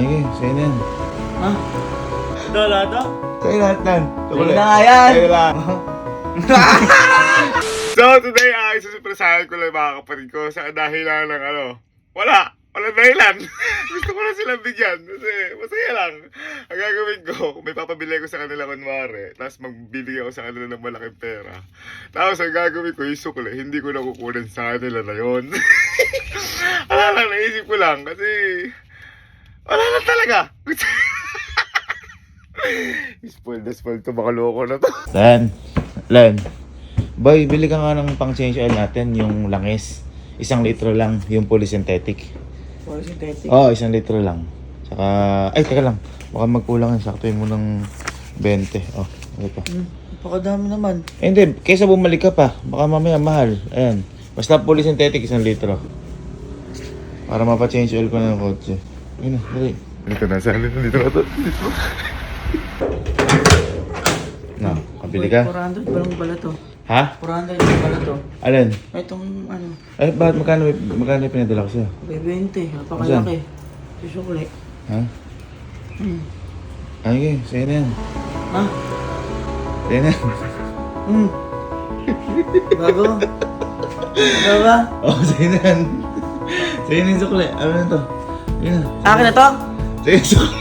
Ay, sa'yo na yan. Ha? Lahat to? Sa'yo lahat yan. Sa'yo na nga yan. Sa'yo lang. So today ay susupresahan ko lang mga kapatid ko sa dahilan ng wala dahilan. Gusto ko lang silang bigyan kasi masaya lang. Ang gagawin ko, may papabili ko sa kanila kunwari, tapos magbibigay ako sa kanila ng malaking pera. Tapos ang gagawin ko, yung sukle, hindi ko nakukunin sa kanila na yun. Wala lang, naisip ko lang kasi wala lang talaga. Spoil to, baka loko na to. Len. Boy, bili ka nga ng pang change oil natin, yung langis. 1 litro lang, yung polysynthetic. Polysynthetic? Oo, 1 litro lang. Saka, ay, teka lang. Baka magkulang yun, saktuin mo ng 20. Oh, ito. Napakadami naman. Eh, hindi, kaysa bumalik ka pa, baka mamaya mahal. Ayan, basta polysynthetic 1 litro. Para mapa-change oil ko na ng kotse. Ayun na, dali. Dito na, saan dito na to. Dito. No, kabili ka? 400 balang bala to. Ha? 400 yung bala to. Alin? Itong ano, Ay, bakit magkano yung pinadala ko sa'yo? 20. Napakalaki. Susukli. Ha? Ay, sa'yo na yan. Ha? Sa'yo na yan. Bago? Bago ba? Oo, sa'yo na yan. Sa'yo na yung sukli. Ano na to? Yun na. Akin na to? Sa'yo yung sukli.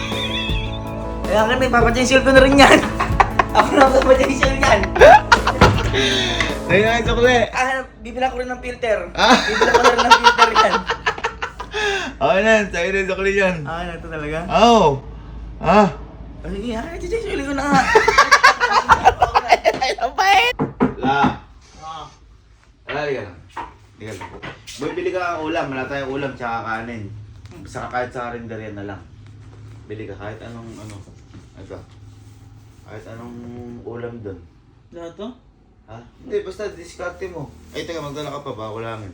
Eh, akin na, ipapachange ko na rin yan. Ako na ipapachange yan. Sa'yo na yung sukli. Bibila ko rin ng filter. Ah. Bibila ko rin ng filter yan. Okay na, sa'yo na yung sukli yan. Akin na to talaga? Oo. Ah. Sige, akin na, change ko na nga. Ang bait! La. Wala, liga lang. Liga lang. Boy, bili ka ng ulam. Wala tayong ulam tsaka kanin. Saka kahit sa karinderya na lang. Bili ka kahit anong ito. Kahit anong ulam doon. Lahat to? Ha? Hindi, basta diskarte mo. Ay, teka, magdala ka pa, bakulangin.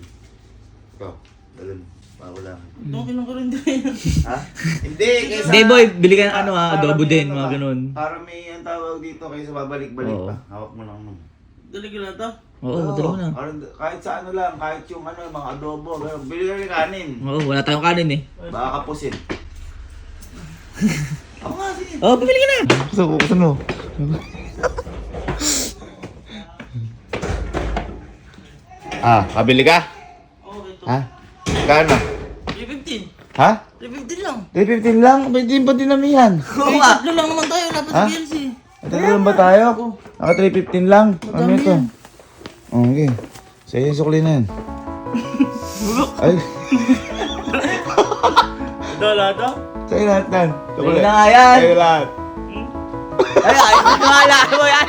Ikaw, dalun, bakulangin. Ito, ko rin din. Ha? Hindi, kaysa... Hindi boy, bili ka ng para adobo may din, ano mga ba? ganun. Para may ang tawag dito kaysa babalik-balik Oo. pa. Hawak mo lang nun. Dali ko lang to? Oo, madali mo na. Kahit sa ano lang, kahit yung mga adobo, ganun. Bili ka rin kanin. Oo, wala tayong kanin eh. Baka kapusin. Ako nga, sige. Oo, bibili ka na! Kusan mo. Kabili ka? Oo, ito. Ha? Kano? 315. Ha? 315 lang. 315 lang? Pwede pa dinamihan. Oo nga. Tatlo lang naman tayo, dapat sa Ha? PLC. Tatlo ba tayo? Naka 315 lang. Ano Madami ito? yan. Okay. Sa'yo yung sukli na yan. Ay, Ito, lahat to? sa'yo lahat yan. Sa'yo na nga yan. Sa'yo lahat. Ay, wala mo yan.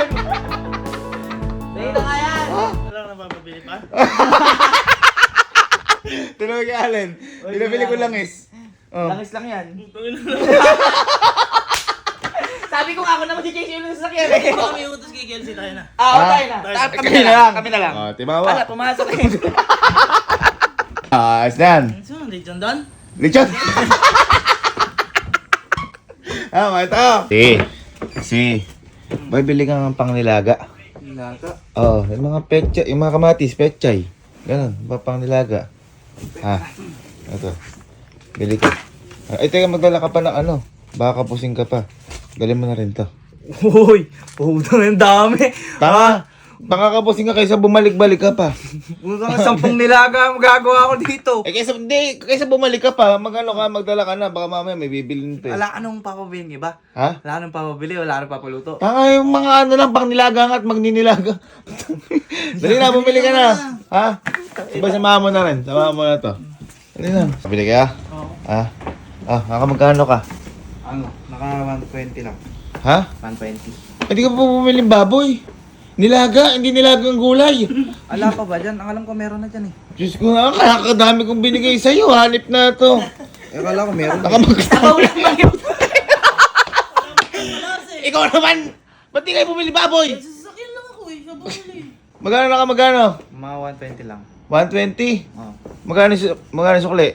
Sa'yo na nga yan. Wala na mapabili pa? Tinawag kay Allen. Pinabili ko langis. Oh. Langis lang yan. Sabi ko nga ako naman si Chase yung sasakyan eh. Kami utos kay Kelsey, tayo na. Tayo na. Kami na lang. Kami na lang. Oh, timawa. Wala, pumasok eh. Ayos na yan. Sino, lechon doon? Lechon! Ito. Si. Boy, bili ka ng pangnilaga. Nilaga. Oo, yung mga petchay, yung mga kamatis, petchay. Ganun, pangnilaga. Ito. Bili ka. Ay, teka, magdala ka pa ng baka kapusing ka pa. Dalhin mo na rin to. Uy, putang ang dami. Pangakapusing ka kaysa bumalik-balik ka pa. Putang 10 nilaga ang magagawa ko dito. Kaysa bumalik ka pa, magdala ka na, baka mamaya may bibilin to eh. Wala anong papabili, ba? Ha? Wala anong papabili, wala anong papaluto. Yung mga lang, pang nilaga at magninilaga. Dali na, bumili ka na. Ha? Iba samahan mo na rin. Samahan mo na to. Dali na. Bili ka? Oo. Ha? Magkano ka? Ano? Naka 120 lang. Ha? 120. Hindi ka pa bumili ng baboy. Nilaga, hindi nilagang gulay. Ala pa ba dyan? Ang alam ko meron na dyan eh. Diyos ko nga, kakadami kong binigay sa'yo. Hanip na to. Akala ko meron. Nakamagkano. Ikaw naman! Ba't di kayo bumili baboy? Sasakyan lang ako eh. Kabuli. Magkano? Mga 120 lang. 120? Oo. Magkano sukli?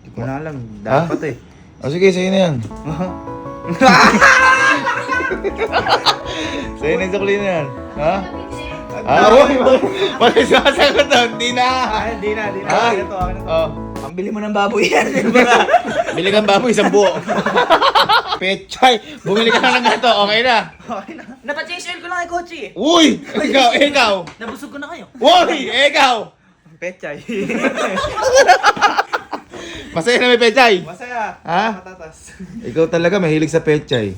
Hindi ko na alam. Dapat eh. O sige, sa'yo na yan. Sa'yo na yung sukli na yan. Ha? Uy! Bakit sumasagot doon? Di na! Ay, di na. Ah? Akin na to. Oh. Pambili mo ng baboy yan. Diba? Bili kang baboy, isang buo. Pechay, bumili ka na ng ganito, okay na. Okay na. Napachange oil ko lang kay Kochi eh. Uy! Ikaw! Nabusog ko na kayo. Uy! Ikaw! Pechay. Masaya na may pechay. Masaya. Ha? Matatas. Ikaw talaga mahilig sa pechay.